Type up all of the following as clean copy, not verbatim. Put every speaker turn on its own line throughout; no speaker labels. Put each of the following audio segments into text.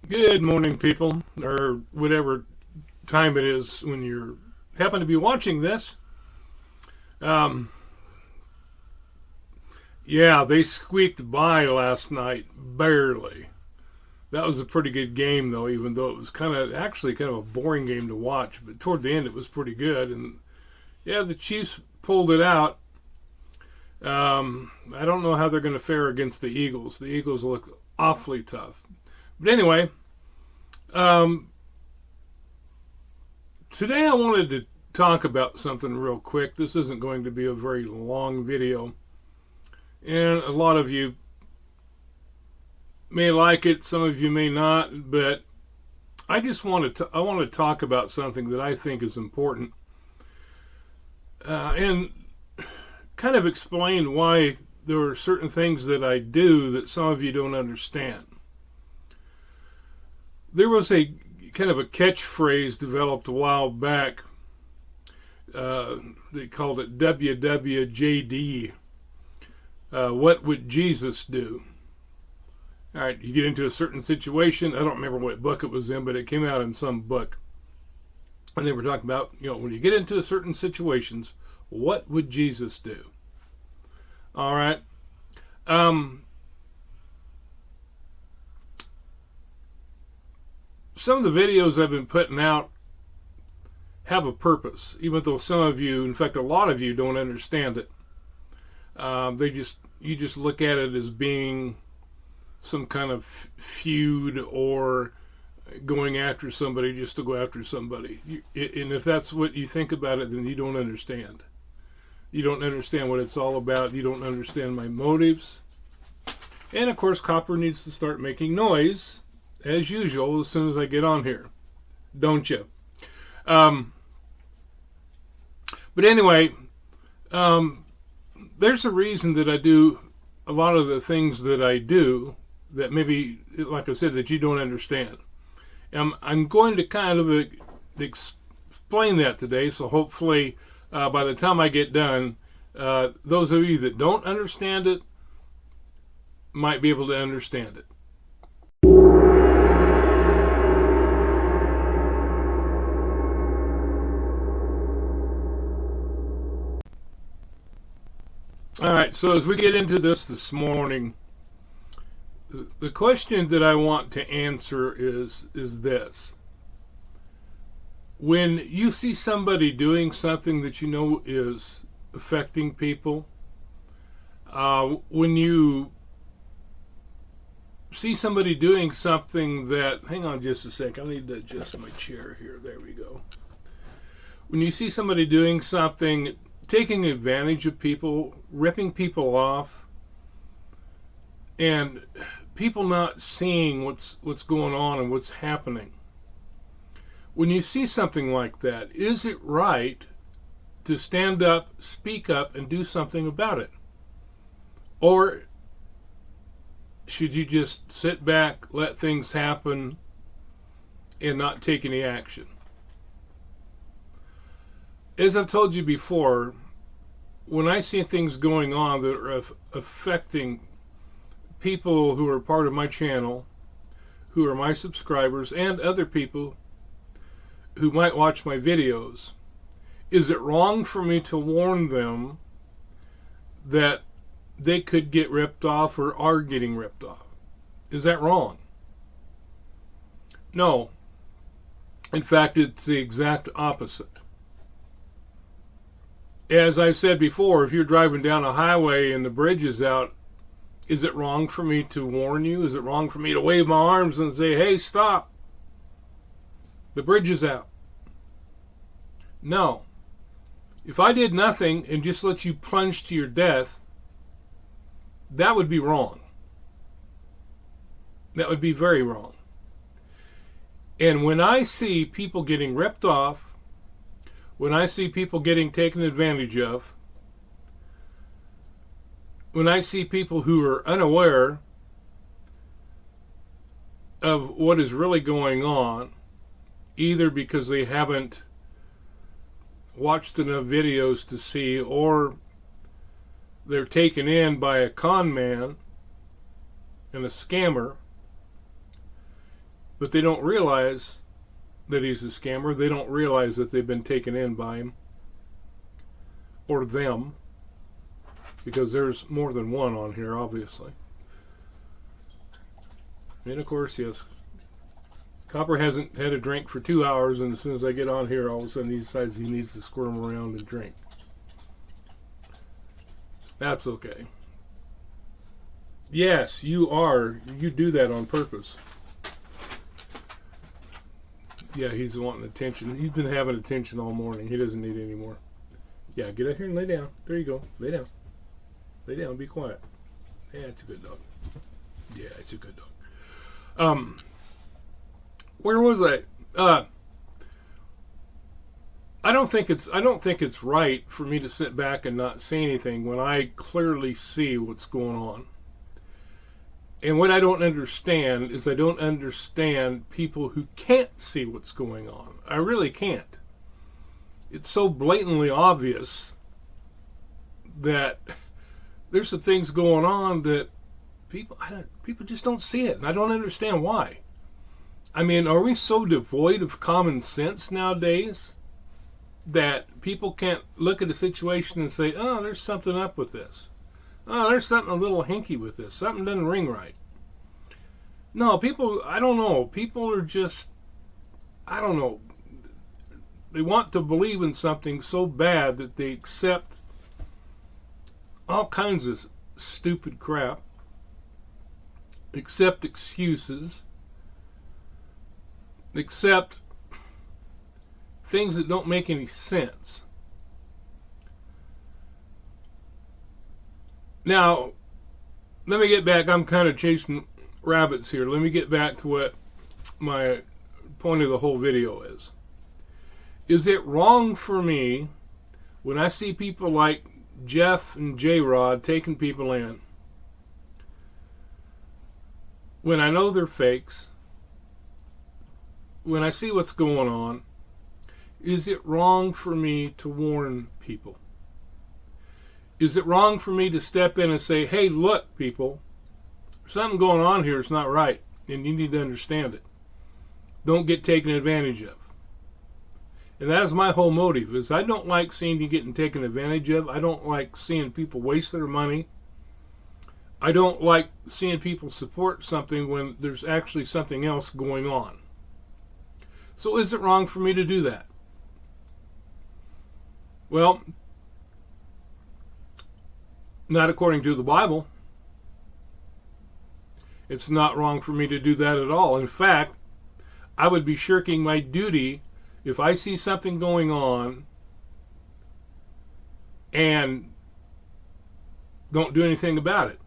Good morning, people, or whatever time it is when you happen to be watching this. Um, yeah, they squeaked by last night, barely. That was a pretty good game, though, even though it was kind of a boring game to watch. But toward the end, it was pretty good. And yeah, the Chiefs pulled it out. I don't know how they're going to fare against the Eagles. The Eagles look awfully tough. But anyway, um, today I wanted to talk about something real quick. This isn't going to be a very long video, and a lot of you may like it, some of you may not, but I want to talk about something that I think is important, and kind of explain why there are certain things that I do that some of you don't understand. There was a kind of a catchphrase developed a while back. They called it WWJD. What would Jesus do? All right, you get into a certain situation. I don't remember what book it was in, but it came out in some book. And they were talking about, when you get into certain situations, what would Jesus do? All right. Some of the videos I've been putting out have a purpose, even though some of you, in fact, a lot of you, don't understand it. You just look at it as being some kind of feud or going after somebody just to go after somebody. And if that's what you think about it, then you don't understand. You don't understand what it's all about. You don't understand my motives. And of course, Copper needs to start making noise, as usual, as soon as I get on here. Don't you? But anyway, there's a reason that I do a lot of the things that I do that maybe, like I said, that you don't understand. I'm going to kind of explain that today, so hopefully by the time I get done, those of you that don't understand it might be able to understand it. All right, so as we get into this morning, the question that I want to answer is this. When you see somebody doing something that you know is affecting people, when you see somebody doing something that, hang on just a sec, I need to adjust my chair here, there we go. When you see somebody doing something, taking advantage of people, ripping people off, and people not seeing what's going on and what's happening. When you see something like that, is it right to stand up, speak up, and do something about it? Or should you just sit back, let things happen, and not take any action? As I've told you before, when I see things going on that are affecting people who are part of my channel, who are my subscribers, and other people who might watch my videos, is it wrong for me to warn them that they could get ripped off or are getting ripped off? Is that wrong? No. In fact, it's the exact opposite. As I've said before, if you're driving down a highway and the bridge is out, is it wrong for me to warn you? Is it wrong for me to wave my arms and say, hey, stop? The bridge is out. No. If I did nothing and just let you plunge to your death, that would be wrong. That would be very wrong. And when I see people getting ripped off, when I see people getting taken advantage of, when I see people who are unaware of what is really going on, either because they haven't watched enough videos to see, or they're taken in by a con man and a scammer, But they don't realize that he's a scammer. They don't realize that they've been taken in by him or them, because there's more than one on here, obviously. And of course, yes, Copper hasn't had a drink for 2 hours, and as soon as I get on here, all of a sudden he decides he needs to squirm around and drink. That's okay. Yes, you do that on purpose. Yeah, he's wanting attention. He's been having attention all morning. He doesn't need any more. Yeah, get out here and lay down. There you go. Lay down. Lay down. Be quiet. Yeah, it's a good dog. Yeah, it's a good dog. Where was I? I don't think it's right for me to sit back and not say anything when I clearly see what's going on. And what I don't understand is I don't understand people who can't see what's going on. I really can't. It's so blatantly obvious that there's some things going on that people just don't see it, and I don't understand why. I mean, are we so devoid of common sense nowadays that people can't look at a situation and say, oh, there's something up with this? Oh, there's something a little hinky with this. Something doesn't ring right. No, people, I don't know. People are just, I don't know. They want to believe in something so bad that they accept all kinds of stupid crap, accept excuses, accept things that don't make any sense. Now, let me get back. I'm kind of chasing rabbits here. Let me get back to what my point of the whole video is. Is it wrong for me when I see people like Jeff and J-Rod taking people in, when I know they're fakes, when I see what's going on, is it wrong for me to warn people? Is it wrong for me to step in and say, hey, look, people, something going on here is not right, and you need to understand it. Don't get taken advantage of. And that is my whole motive, is I don't like seeing you getting taken advantage of. I don't like seeing people waste their money. I don't like seeing people support something when there's actually something else going on. So is it wrong for me to do that? Well, not according to the Bible. It's not wrong for me to do that at all. In fact, I would be shirking my duty if I see something going on and don't do anything about it.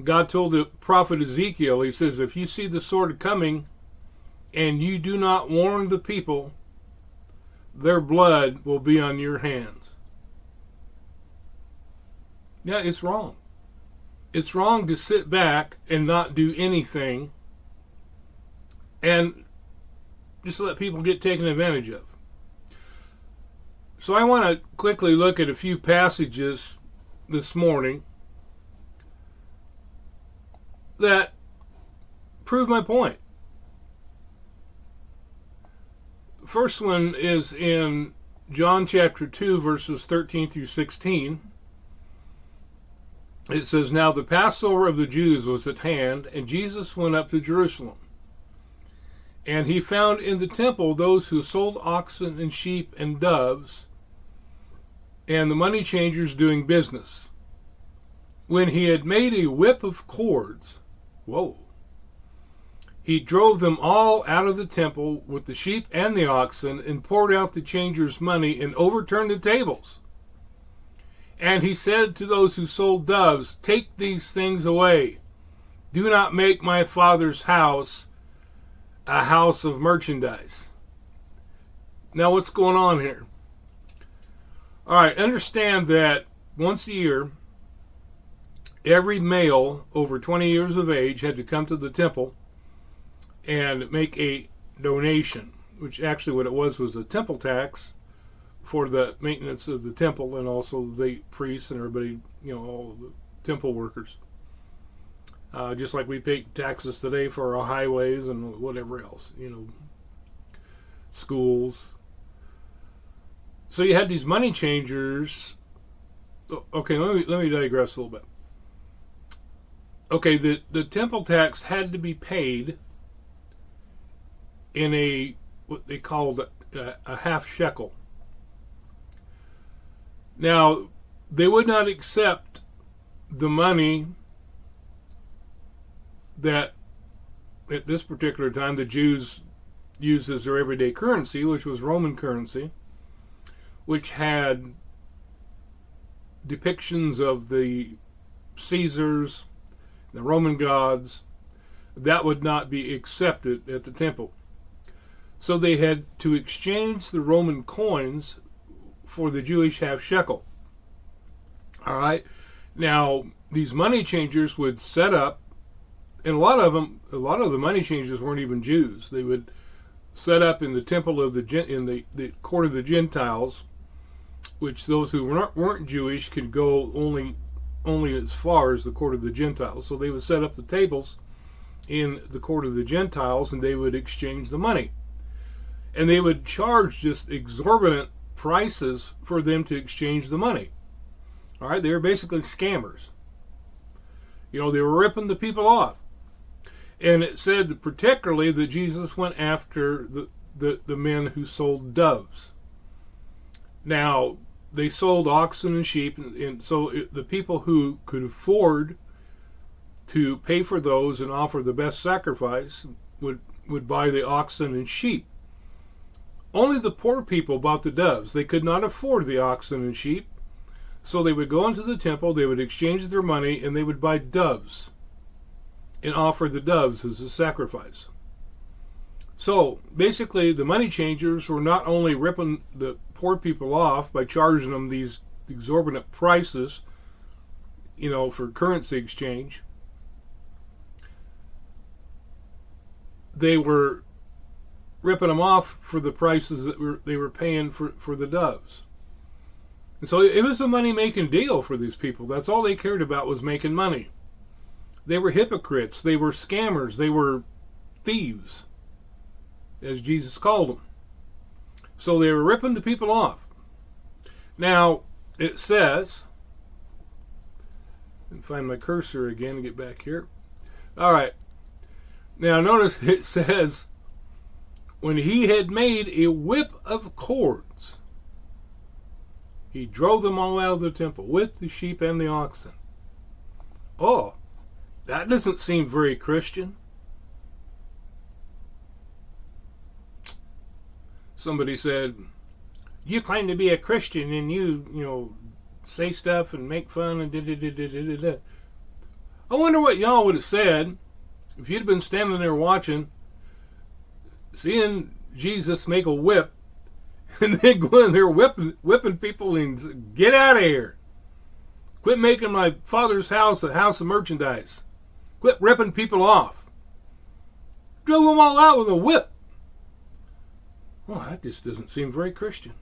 God told the prophet Ezekiel, he says, if you see the sword coming and you do not warn the people, their blood will be on your hands. Yeah, it's wrong. It's wrong to sit back and not do anything and just let people get taken advantage of. So I want to quickly look at a few passages this morning that prove my point. First one is in John chapter 2, verses 13 through 16. It says, now the Passover of the Jews was at hand, and Jesus went up to Jerusalem. And he found in the temple those who sold oxen and sheep and doves, and the money changers doing business. When he had made a whip of cords, he drove them all out of the temple with the sheep and the oxen, and poured out the changers' money and overturned the tables. And he said to those who sold doves, take these things away. Do not make my Father's house a house of merchandise. Now what's going on here? All right, understand that once a year, every male over 20 years of age had to come to the temple and make a donation, which actually what it was a temple tax for the maintenance of the temple, and also the priests and everybody, all the temple workers. just like we pay taxes today for our highways and whatever else, schools. So you had these money changers. Okay, let me digress a little bit. Okay, the temple tax had to be paid in what they called a half shekel. Now, they would not accept the money that at this particular time the Jews used as their everyday currency, which was Roman currency, which had depictions of the Caesars, the Roman gods. That would not be accepted at the temple. So they had to exchange the Roman coins for the Jewish half shekel. All right. Now, these money changers would set up, and a lot of the money changers weren't even Jews. They would set up in the temple of in the court of the Gentiles, which those who weren't Jewish could go only as far as the court of the Gentiles. So they would set up the tables in the court of the Gentiles, and they would exchange the money. And they would charge just exorbitant prices for them to exchange the money. All right, they were basically scammers. They were ripping the people off. And it said particularly that Jesus went after the men who sold doves. Now, they sold oxen and sheep, and so the people who could afford to pay for those and offer the best sacrifice would buy the oxen and sheep. Only the poor people bought the doves. They could not afford the oxen and sheep, so they would go into the temple, they would exchange their money, and they would buy doves and offer the doves as a sacrifice. So basically, the money changers were not only ripping the poor people off by charging them these exorbitant prices, for currency exchange, they were ripping them off for the prices that they were paying for the doves. And so it was a money-making deal for these people. That's all they cared about, was making money. They were hypocrites. They were scammers. They were thieves, as Jesus called them. So they were ripping the people off. Now, it says, and find my cursor again and get back here. All right. Now, notice it says, when he had made a whip of cords, he drove them all out of the temple with the sheep and the oxen. Oh, that doesn't seem very Christian. Somebody said, you claim to be a Christian and you say stuff and make fun and da-da-da-da-da-da. I wonder what y'all would have said if you'd have been standing there watching, seeing Jesus make a whip, and then go in there whipping people and get out of here. Quit making my Father's house a house of merchandise. Quit ripping people off. Drove them all out with a whip. Well, that just doesn't seem very Christian.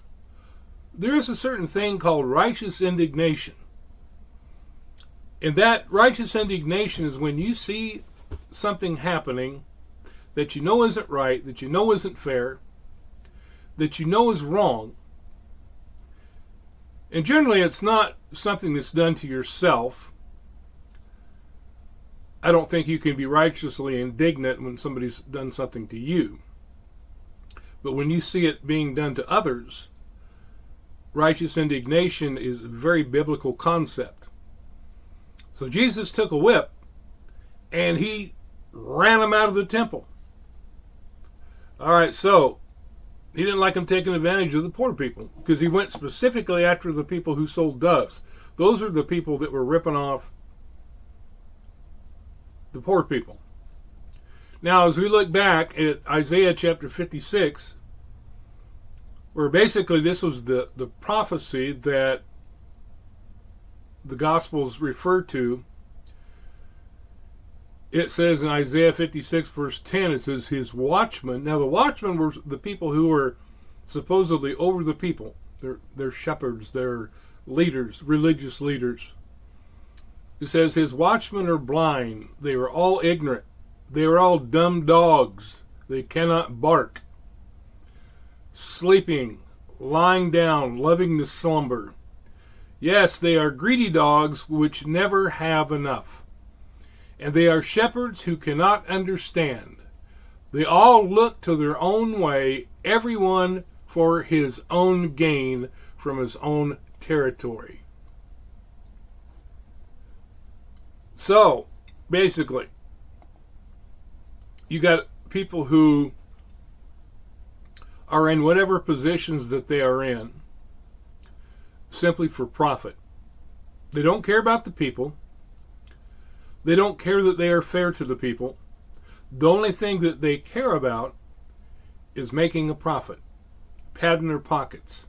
There is a certain thing called righteous indignation. And that righteous indignation is when you see something happening that you know isn't right, that you know isn't fair, that you know is wrong. And generally it's not something that's done to yourself. I don't think you can be righteously indignant when somebody's done something to you. But when you see it being done to others, righteous indignation is a very biblical concept. So Jesus took a whip and he ran them out of the temple. All right, so he didn't like them taking advantage of the poor people because he went specifically after the people who sold doves. Those are the people that were ripping off the poor people. Now, as we look back at Isaiah chapter 56, where basically this was the prophecy that the Gospels refer to, it says in Isaiah 56 verse 10, it says his watchmen. Now the watchmen were the people who were supposedly over the people. They're shepherds, they're leaders, religious leaders. It says, his watchmen are blind. They are all ignorant. They are all dumb dogs. They cannot bark. Sleeping, lying down, loving to slumber. Yes, they are greedy dogs which never have enough. And they are shepherds who cannot understand. They all look to their own way, everyone for his own gain from his own territory. So, basically, you got people who are in whatever positions that they are in simply for profit. They don't care about the people. They don't care that they are fair to the people. The only thing that they care about is making a profit, padding their pockets.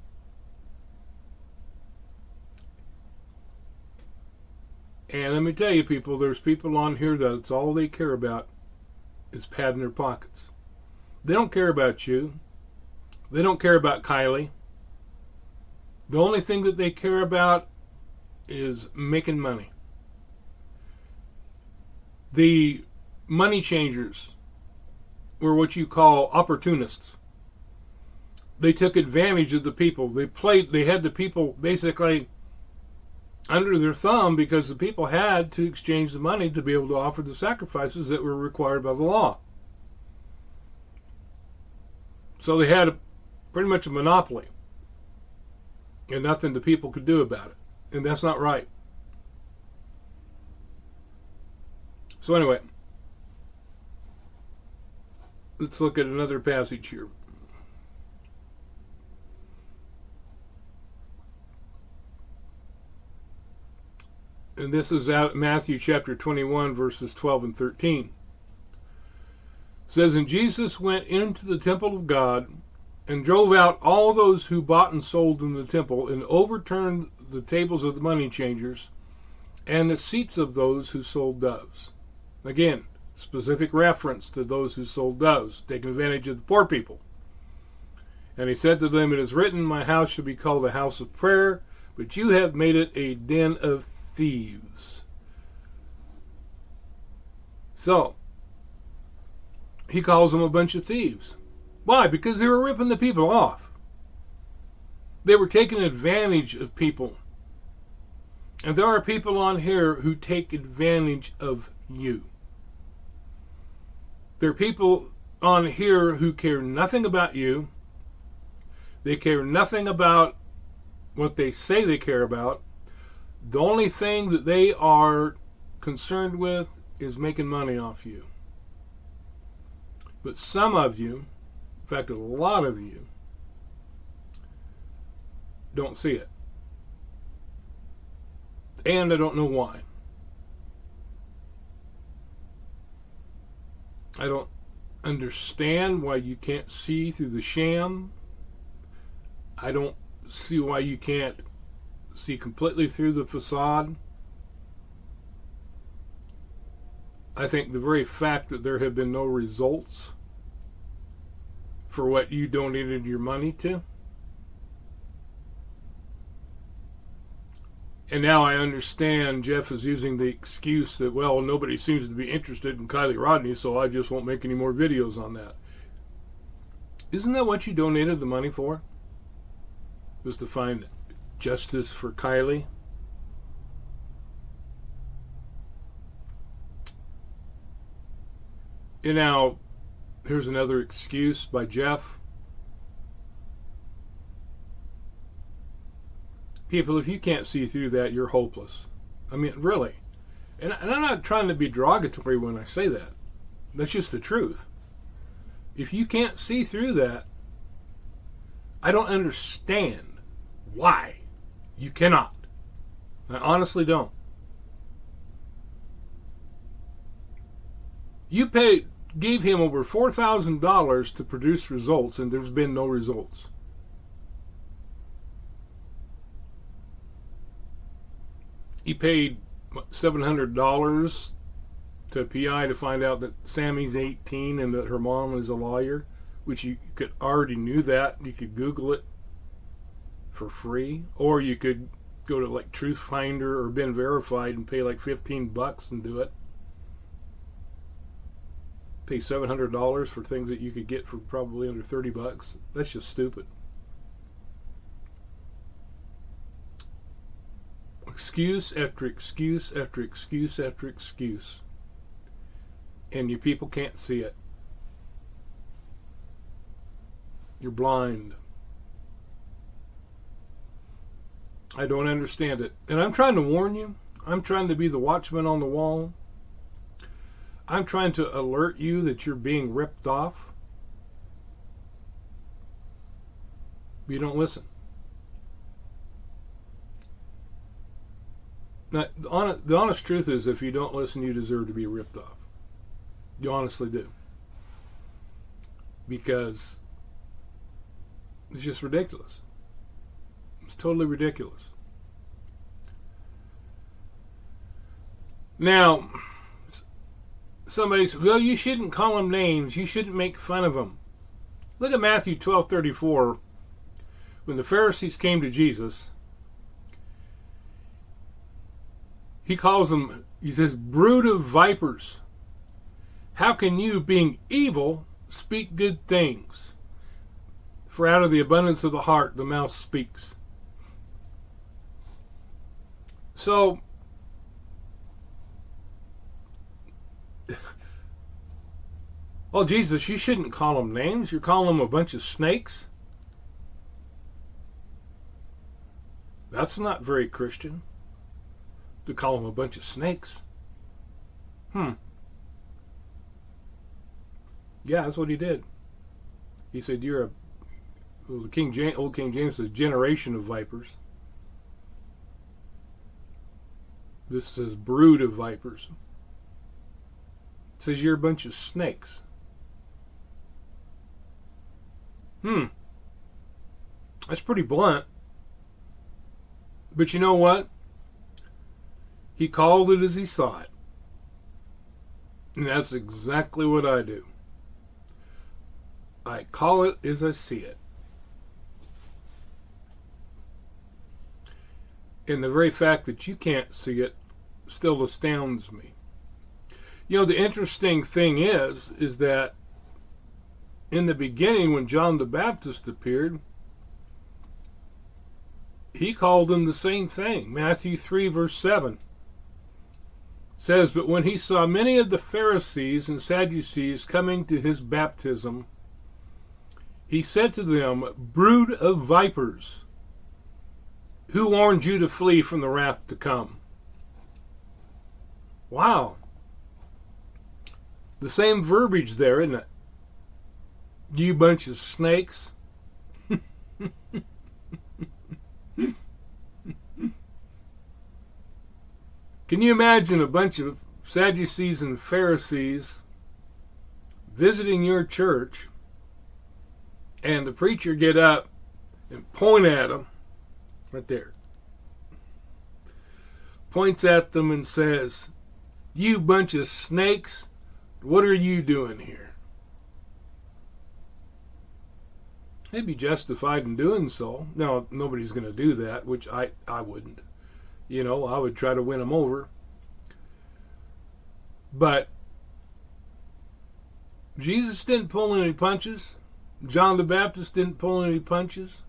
And let me tell you, people, there's people on here that's all they care about is padding their pockets. They don't care about you. They don't care about Kylie. The only thing that they care about is making money. The money changers were what you call opportunists. They took advantage of the people. They had the people basically under their thumb because the people had to exchange the money to be able to offer the sacrifices that were required by the law. So they had pretty much a monopoly, and nothing the people could do about it. And that's not right. So anyway, let's look at another passage here. And this is out Matthew chapter 21, verses 12 and 13. It says, and Jesus went into the temple of God and drove out all those who bought and sold in the temple, and overturned the tables of the money changers and the seats of those who sold doves. Again, specific reference to those who sold doves, taking advantage of the poor people. And he said to them, it is written, my house shall be called a house of prayer, but you have made it a den of thieves. So, he calls them a bunch of thieves. Why? Because they were ripping the people off. They were taking advantage of people. And there are people on here who take advantage of you. There are people on here who care nothing about you. They care nothing about what they say they care about. The only thing that they are concerned with is making money off you. But some of you, in fact, a lot of you, don't see it. And I don't know why. I don't understand why you can't see through the sham. I don't see why you can't see completely through the facade. I think the very fact that there have been no results for what you donated your money to. And now I understand Jeff is using the excuse that, well, nobody seems to be interested in Kylie Rodney, so I just won't make any more videos on that. Isn't that what you donated the money for? Was to find justice for Kylie? And now, here's another excuse by Jeff. People, if you can't see through that, you're hopeless. I mean, really. And I'm not trying to be derogatory when I say that. That's just the truth. If you can't see through that, I don't understand why you cannot. I honestly don't. You gave him over $4,000 to produce results, and there's been no results. He paid $700 to a PI to find out that Sammy's 18 and that her mom is a lawyer, which you could already knew that. You could Google it for free, or you could go to like Truth Finder or Been Verified and pay like $15 and do it. Pay $700 for things that you could get for probably under $30. That's just stupid. Excuse after excuse after excuse after excuse. And you people can't see it. You're blind. I don't understand it. And I'm trying to warn you. I'm trying to be the watchman on the wall. I'm trying to alert you that you're being ripped off. But you don't listen. Now, the honest truth is, if you don't listen, you deserve to be ripped off. You honestly do. Because it's just ridiculous. It's totally ridiculous. Now, somebody says, well, you shouldn't call them names. You shouldn't make fun of them. Look at Matthew 12:34. When the Pharisees came to Jesus, he calls them, he says, brood of vipers. How can you, being evil, speak good things? For out of the abundance of the heart, the mouth speaks. So, well, Jesus, you shouldn't call them names. You're calling them a bunch of snakes. That's not very Christian, to call them a bunch of snakes. Yeah, that's what he did. He said, you're old King James says, generation of vipers. This says brood of vipers. It says you're a bunch of snakes. That's pretty blunt. But you know what? He called it as he saw it. And that's exactly what I do. I call it as I see it. And the very fact that you can't see it still astounds me. You know, the interesting thing is that in the beginning, when John the Baptist appeared, he called them the same thing. Matthew 3 verse 7 says, but when he saw many of the Pharisees and Sadducees coming to his baptism, he said to them, brood of vipers, who warned you to flee from the wrath to come? Wow. The same verbiage there, isn't it? You bunch of snakes. Can you imagine a bunch of Sadducees and Pharisees visiting your church and the preacher get up and point at them, right there, points at them and says, you bunch of snakes, what are you doing here? They'd be justified in doing so. Now, nobody's going to do that, which I wouldn't. You know, I would try to win them over. But Jesus didn't pull any punches. John the Baptist didn't pull any punches.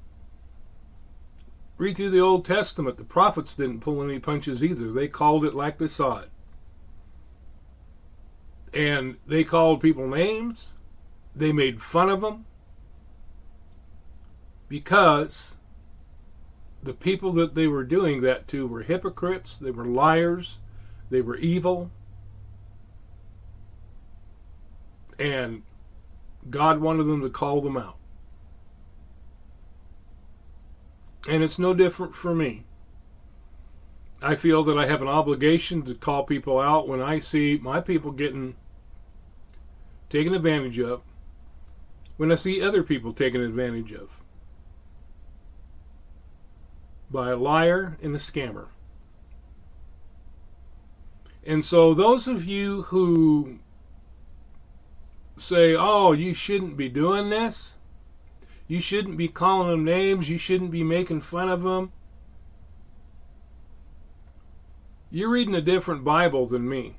Read through the Old Testament. The prophets didn't pull any punches either. They called it like they saw it. And they called people names. They made fun of them. Because the people that they were doing that to were hypocrites, they were liars, they were evil, and God wanted them to call them out. And it's no different for me. I feel that I have an obligation to call people out when I see my people getting taken advantage of, when I see other people taken advantage of by a liar and a scammer. And so those of you who say, oh, you shouldn't be doing this, you shouldn't be calling them names, you shouldn't be making fun of them, You're reading a different Bible than me.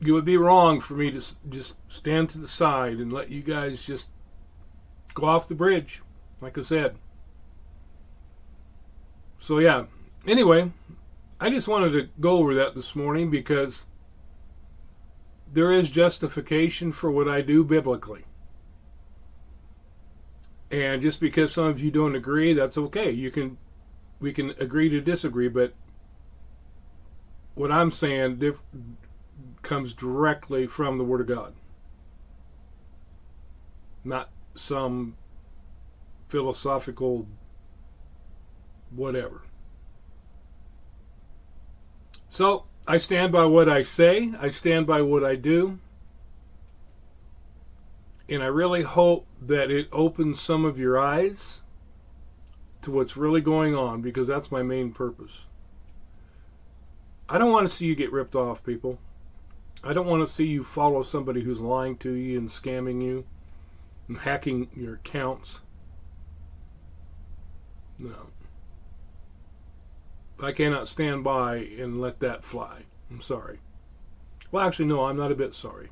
It would be wrong for me to just stand to the side and let you guys just go off the bridge, like I said. So, yeah. Anyway, I just wanted to go over that this morning because there is justification for what I do biblically. And just because some of you don't agree, that's okay. We can agree to disagree, but what I'm saying comes directly from the Word of God, not some philosophical whatever. So I stand by what I say. I stand by what I do. And I really hope that it opens some of your eyes to what's really going on, because that's my main purpose. I don't want to see you get ripped off, people. I don't want to see you follow somebody who's lying to you and scamming you and hacking your accounts. No. I cannot stand by and let that fly. I'm sorry. Well, actually, no, I'm not a bit sorry.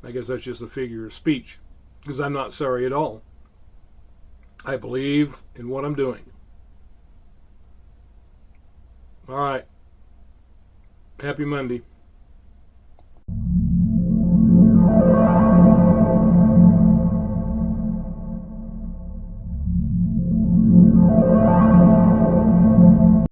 I guess that's just a figure of speech, because I'm not sorry at all. I believe in what I'm doing. All right. Happy Monday.